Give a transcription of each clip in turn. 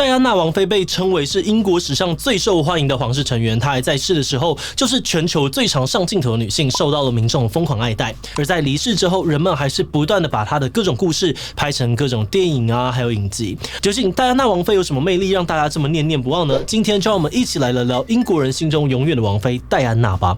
戴安娜王妃被称为是英国史上最受欢迎的皇室成员，她还在世的时候就是全球最常上镜头的女性，受到了民众的疯狂爱戴。而在离世之后，人们还是不断的把她的各种故事拍成各种电影啊，还有影集。究竟戴安娜王妃有什么魅力让大家这么念念不忘呢？今天就让我们一起来聊聊英国人心中永远的王妃戴安娜吧。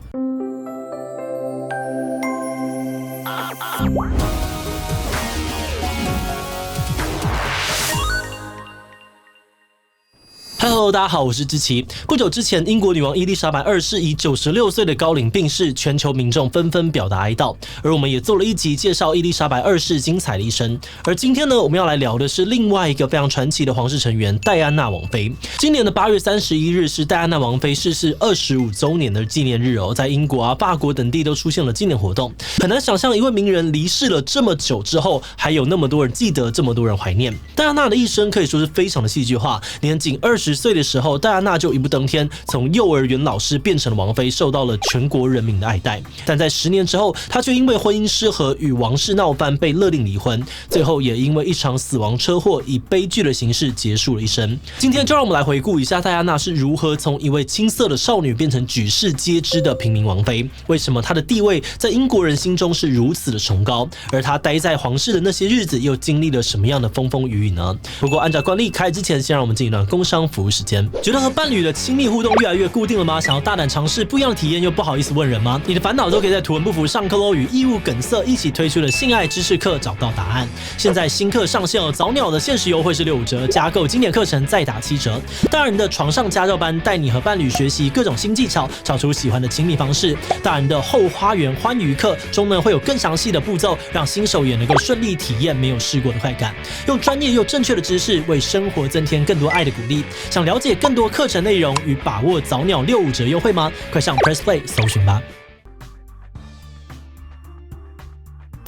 Hello， 大家好，我是志奇。不久之前，英国女王伊丽莎白二世以96岁的高龄病逝，全球民众纷纷表达哀悼。而我们也做了一集介绍伊丽莎白二世精彩的一生。而今天呢，我们要来聊的是另外一个非常传奇的皇室成员戴安娜王妃。今年的8月31日是戴安娜王妃逝世25周年的纪念日哦，在英国啊、法国等地都出现了纪念活动。很难想象一位名人离世了这么久之后，还有那么多人记得，这么多人怀念。戴安娜的一生可以说是非常的戏剧化，年仅20岁的时候，戴安娜就一步登天，从幼儿园老师变成了王妃，受到了全国人民的爱戴。但在10年之后，她却因为婚姻失和与王室闹翻，被勒令离婚，最后也因为一场死亡车祸，以悲剧的形式结束了一生。今天就让我们来回顾一下戴安娜是如何从一位青涩的少女变成举世皆知的平民王妃，为什么她的地位在英国人心中是如此的崇高，而她待在皇室的那些日子又经历了什么样的风风雨雨呢？不过按照惯例，开始之前先让我们进一段工商服务时间。觉得和伴侣的亲密互动越来越固定了吗？想要大胆尝试不一样的体验又不好意思问人吗？你的烦恼都可以在图文不符上课咯，与义务梗塞一起推出的性爱知识课找到答案。现在新课上线哦，早鸟的限时优惠是65折，加购经典课程再打7折。大人的床上家教班带你和伴侣学习各种新技巧，找出喜欢的亲密方式。大人的后花园欢愉课中呢会有更详细的步骤，让新手也能够顺利体验没有试过的快感。用专业又正确的知识为生活增添更多爱的鼓励。想了解更多课程内容与把握早鸟65折优惠吗？快上 Press Play 搜寻吧。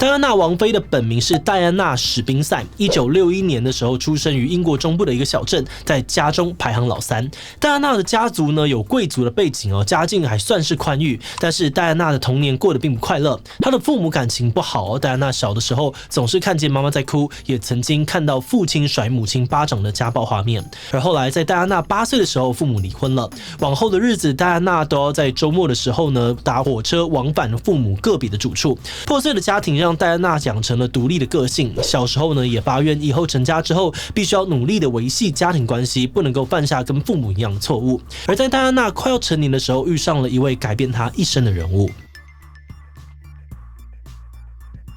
戴安娜王妃的本名是戴安娜史宾塞，1961年的时候出生于英国中部的一个小镇，在家中排行老3。戴安娜的家族呢有贵族的背景哦，家境还算是宽裕，但是戴安娜的童年过得并不快乐，她的父母感情不好哦。戴安娜小的时候总是看见妈妈在哭，也曾经看到父亲甩母亲巴掌的家暴画面。而后来在戴安娜8岁的时候，父母离婚了，往后的日子戴安娜都要在周末的时候呢搭火车往返父母个别的住处。破碎的家庭让戴安娜养成了独立的个性，小时候呢也发愿以后成家之后必须要努力的维系家庭关系，不能够犯下跟父母一样的错误。而在戴安娜快要成年的时候，遇上了一位改变她一生的人物。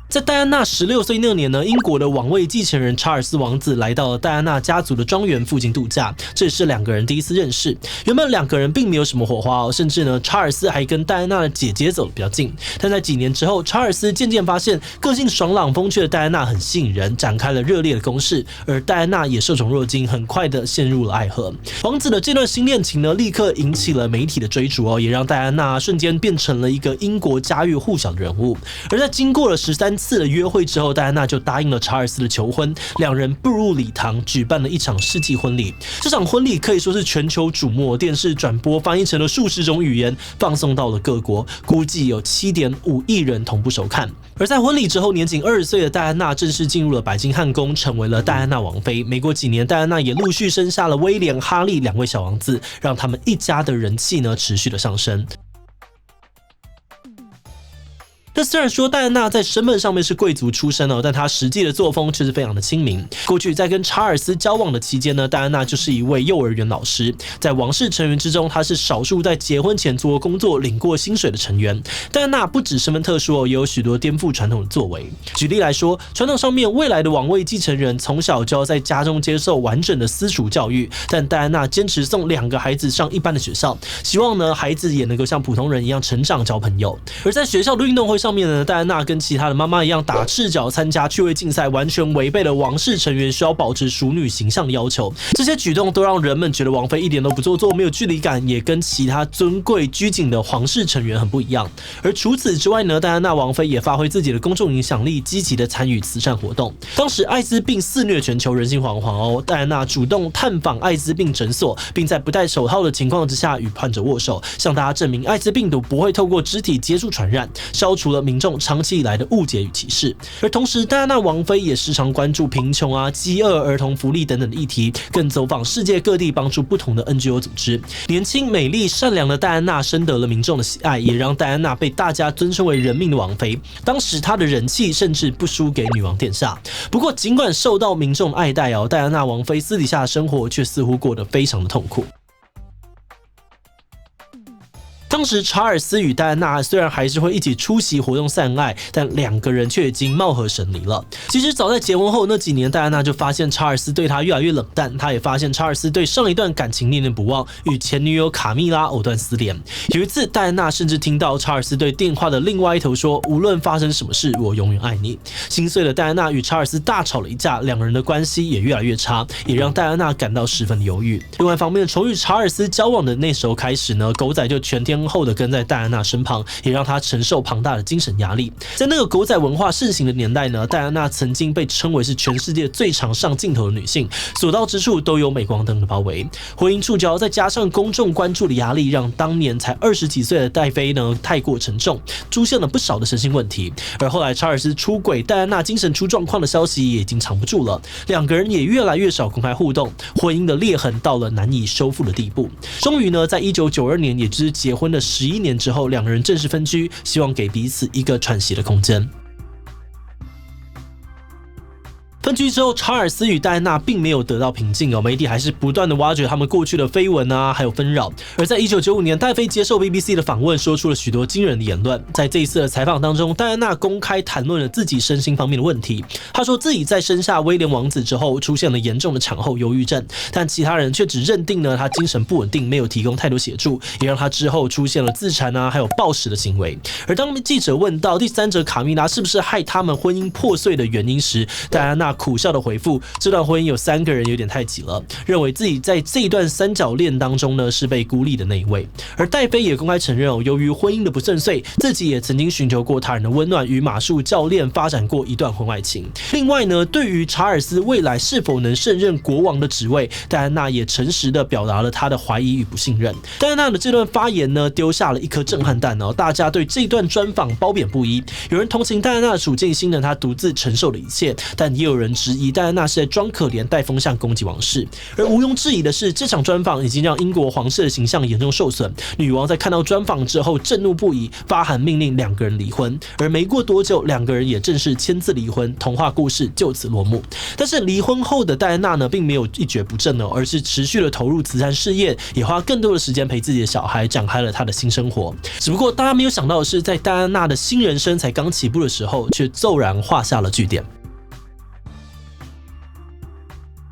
在戴安娜16岁那年呢，英国的王位继承人查尔斯王子来到了戴安娜家族的庄园附近度假，这也是两个人第一次认识。原本两个人并没有什么火花哦，甚至呢，查尔斯还跟戴安娜的姐姐走得比较近。但在几年之后，查尔斯渐渐发现个性爽朗风趣的戴安娜很吸引人，展开了热烈的攻势，而戴安娜也受宠若惊，很快的陷入了爱河。王子的这段新恋情呢，立刻引起了媒体的追逐哦，也让戴安娜瞬间变成了一个英国家喻户晓的人物。而在经过了13次的约会之后，戴安娜就答应了查尔斯的求婚，两人步入礼堂，举办了一场世纪婚礼。这场婚礼可以说是全球瞩目，电视转播翻译成了数十种语言，放送到了各国，估计有7.5亿人同步收看。而在婚礼之后，年仅20岁的戴安娜正式进入了白金汉宫，成为了戴安娜王妃。没过几年，戴安娜也陆续生下了威廉、哈利2位小王子，让他们一家的人气呢持续的上升。但虽然说戴安娜在身份上面是贵族出身哦，但她实际的作风却是非常的亲民。过去在跟查尔斯交往的期间呢，戴安娜就是一位幼儿园老师，在王室成员之中，她是少数在结婚前做过工作、领过薪水的成员。戴安娜不止身份特殊哦，也有许多颠覆传统的作为。举例来说，传统上面未来的王位继承人从小就要在家中接受完整的私塾教育，但戴安娜坚持送2个孩子上一般的学校，希望呢孩子也能够像普通人一样成长、交朋友。而在学校的运动会上面呢，戴安娜跟其他的妈妈一样打赤脚参加趣味竞赛，完全违背了王室成员需要保持淑女形象的要求。这些举动都让人们觉得王妃一点都不做作，没有距离感，也跟其他尊贵拘谨的皇室成员很不一样。而除此之外呢，戴安娜王妃也发挥自己的公众影响力，积极的参与慈善活动。当时艾滋病肆虐全球，人心惶惶哦，戴安娜主动探访艾滋病诊所，并在不戴手套的情况之下与患者握手，向大家证明艾滋病毒不会透过肢体接触传染，消除除了民众长期以来的误解与歧视。而同时，戴安娜王妃也时常关注贫穷啊、饥饿、儿童福利等等的议题，更走访世界各地，帮助不同的 NGO 组织。年轻、美丽、善良的戴安娜深得了民众的喜爱，也让戴安娜被大家尊称为人命的王妃。当时她的人气甚至不输给女王殿下。不过，尽管受到民众爱戴戴安娜王妃私底下的生活却似乎过得非常的痛苦。当时查尔斯与戴安娜虽然还是会一起出席活动散爱，但两个人却已经貌合神离了。其实早在结婚后那几年，戴安娜就发现查尔斯对她越来越冷淡，她也发现查尔斯对上一段感情念念不忘，与前女友卡蜜拉藕断丝连。有一次，戴安娜甚至听到查尔斯对电话的另外一头说：“无论发生什么事，我永远爱你。”心碎的戴安娜与查尔斯大吵了一架，两人的关系也越来越差，也让戴安娜感到十分的忧郁。另外一方面，从与查尔斯交往的那时候开始呢，狗仔就全天候的跟在戴安娜身旁，也让她承受庞大的精神压力。在那个狗仔文化盛行的年代呢，戴安娜曾经被称为是全世界最常上镜头的女性，所到之处都有镁光灯的包围。婚姻触礁，再加上公众关注的压力，让当年才20几岁的戴妃呢太过沉重，出现了不少的身心问题。而后来查尔斯出轨，戴安娜精神出状况的消息也已经藏不住了，两个人也越来越少公开互动，婚姻的裂痕到了难以修复的地步。终于呢，在1992年，也就是结婚的11年之后，两个人正式分居，希望给彼此一个喘息的空间。分居之后，查尔斯与戴安娜并没有得到平静媒体还是不断的挖掘他们过去的绯闻啊，还有纷扰。而在1995年，戴妃接受 BBC 的访问，说出了许多惊人的言论。在这一次的采访当中，戴安娜公开谈论了自己身心方面的问题。她说自己在生下威廉王子之后，出现了严重的产后忧郁症，但其他人却只认定呢她精神不稳定，没有提供太多协助，也让她之后出现了自残啊，还有暴食的行为。而当记者问到第三者卡蜜拉是不是害他们婚姻破碎的原因时，戴安娜苦笑的回复：这段婚姻有3个人有点太挤了，认为自己在这一段三角恋当中呢是被孤立的那一位。而戴妃也公开承认由于婚姻的不顺遂，自己也曾经寻求过他人的温暖，与马术教练发展过一段婚外情。另外呢，对于查尔斯未来是否能胜任国王的职位，戴安娜也诚实的表达了她的怀疑与不信任。戴安娜的这段发言呢，丢下了一颗震撼弹大家对这段专访褒贬不一。有人同情戴安娜的处境，心疼她独自承受了一切，但也有人质疑戴安娜是在装可怜，带风向攻击王室。而毋庸置疑的是，这场专访已经让英国皇室的形象严重受损。女王在看到专访之后震怒不已，发函命令两个人离婚。而没过多久，两个人也正式签字离婚，童话故事就此落幕。但是离婚后的戴安娜呢，并没有一蹶不振而是持续的投入慈善事业，也花更多的时间陪自己的小孩，展开了她的新生活。只不过大家没有想到的是，在戴安娜的新人生才刚起步的时候，却骤然画下了句点。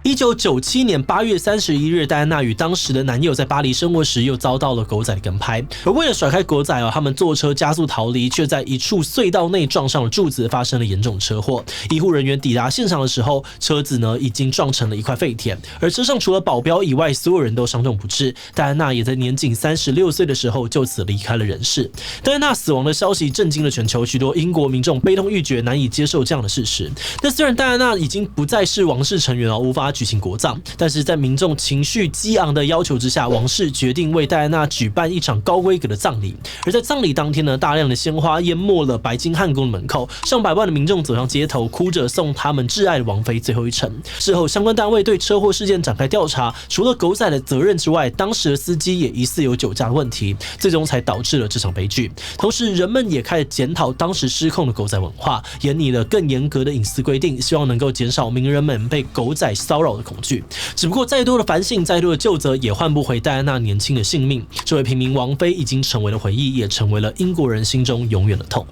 1997年8月31日，戴安娜与当时的男友在巴黎生活时，又遭到了狗仔的跟拍。而为了甩开狗仔他们坐车加速逃离，却在一处隧道内撞上了柱子，发生了严重车祸。医护人员抵达现场的时候，车子呢已经撞成了一块废铁，而车上除了保镖以外，所有人都伤重不治。戴安娜也在年仅36岁的时候就此离开了人世。戴安娜死亡的消息震惊了全球，许多英国民众悲痛欲绝，难以接受这样的事实。但虽然戴安娜已经不再是王室成员无法举行国葬，但是在民众情绪激昂的要求之下，王室决定为戴安娜举办一场高规格的葬礼。而在葬礼当天呢，大量的鲜花淹没了白金汉宫的门口，上百万的民众走上街头，哭着送他们挚爱的王妃最后一程。事后相关单位对车祸事件展开调查，除了狗仔的责任之外，当时的司机也疑似有酒驾的问题，最终才导致了这场悲剧。同时人们也开始检讨当时失控的狗仔文化，研拟了更严格的隐私规定，希望能够减少名人们被狗仔骚扰的恐惧。只不过再多的反省，再多的究责，也换不回戴安娜年轻的性命。这位平民王妃已经成为了回忆，也成为了英国人心中永远的痛。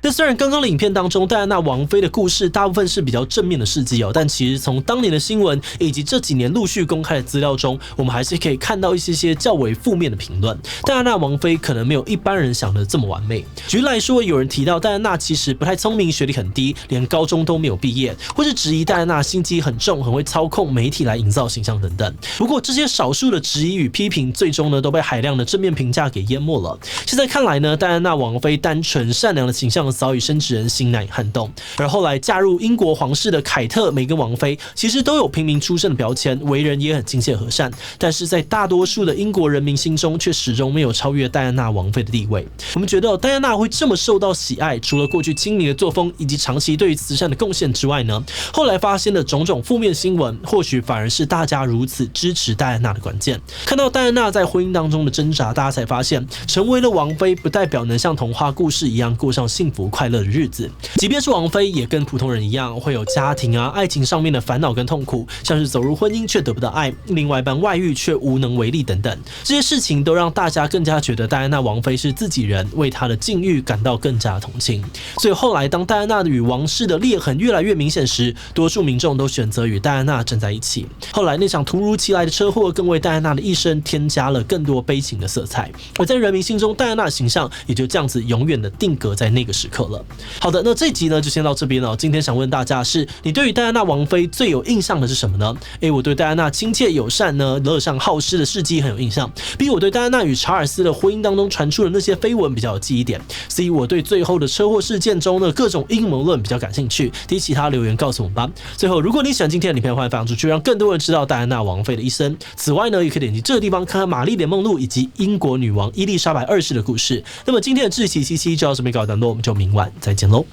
但虽然刚刚的影片当中，戴安娜王妃的故事大部分是比较正面的事迹但其实从当年的新闻以及这几年陆续公开的资料中，我们还是可以看到一些较为负面的评论。戴安娜王妃可能没有一般人想的这么完美。举例来说，有人提到戴安娜其实不太聪明，学历很低，连高中都没有毕业，或是质疑戴安娜心机很重，很会操控媒体来营造形象等等。不过这些少数的质疑与批评，最终呢都被海量的正面评价给淹没了。现在看来呢，戴安娜王妃单纯善良的形象早已深知人心，难以撼动。而后来嫁入英国皇室的凯特、梅根王妃，其实都有平民出身的标签，为人也很亲切和善，但是在大多数的英国人民心中，却始终没有超越戴安娜王妃的地位。我们觉得戴安娜会这么受到喜爱，除了过去亲民的作风以及长期对于慈善的贡献之外呢，后来发现的种种负面新闻，或许反而是大家如此支持戴安娜的关键。看到戴安娜在婚姻当中的挣扎，大家才发现，成为了王妃不代表能像童话故事一样过上幸福快乐的日子。即便是王妃，也跟普通人一样，会有家庭爱情上面的烦恼跟痛苦，像是走入婚姻却得不到爱，另外一半外遇却无能为力等等。这些事情都让大家更加觉得戴安娜王妃是自己人，为她的境遇感到更加同情。所以后来当戴安娜与王室的裂痕越来越明显时，多数民众都选择与戴安娜站在一起。后来那场突如其来的车祸更为戴安娜的一生添加了更多悲情的色彩，而在人民心中，戴安娜的形象也就这样子永远的定格在那个时刻了。好的，那这集呢就先到这边了。今天想问大家的是，你对于戴安娜王妃最有印象的是什么呢？ A. 我对戴安娜亲切友善呢，乐善好施的事迹很有印象。B. 我对戴安娜与查尔斯的婚姻当中传出的那些绯闻比较有记忆点。C. 我对最后的车祸事件中的各种阴谋论比较感兴趣。提其他留言告诉我们吧。最后，如果你喜欢今天的影片，欢迎分享出去，让更多人知道戴安娜王妃的一生。此外呢，也可以点击这个地方看看玛丽莲梦露以及英国女王伊丽莎白二世的故事。那么今天的志祺七七就到这边告一段落，我们就明晚再见喽。